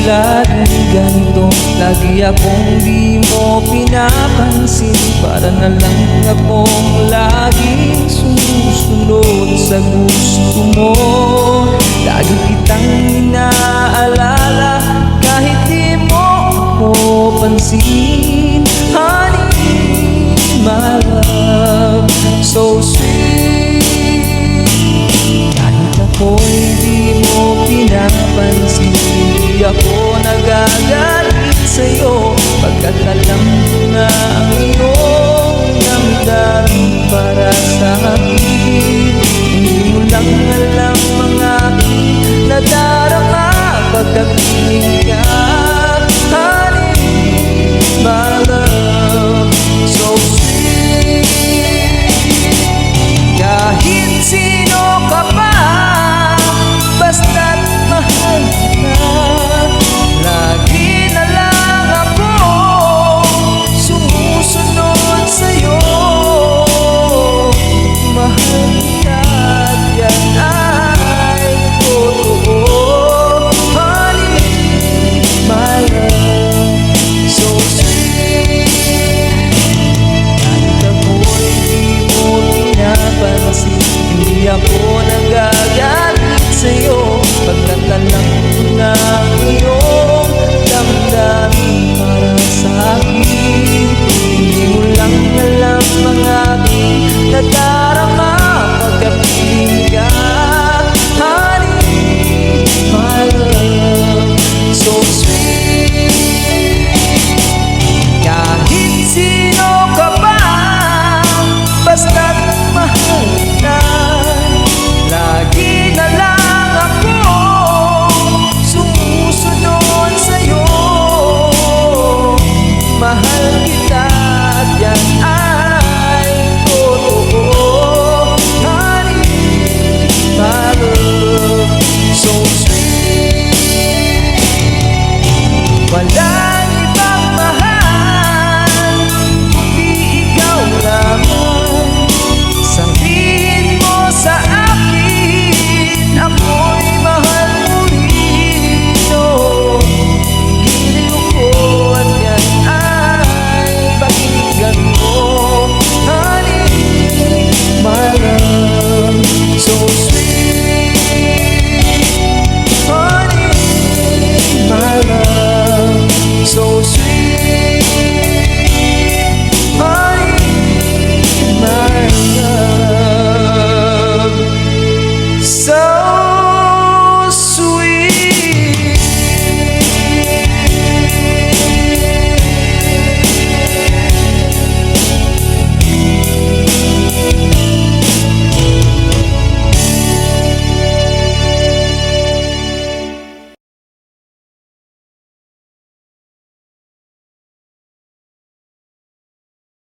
laging ganito. Lagi akong di mo pinapansin, para na lang akong laging sumusunod sa gusto mo. Lagi kitang inaalala kahit di mo ako pansin. Honey, my love, so sweet. Kahit ako'y di mo pinapansin, di ako nagagalit sa'yo, pagkat alam ko na ang iyong damdamin para sa akin. Hindi mo lang alam ang aking nadarama pagkapiling ka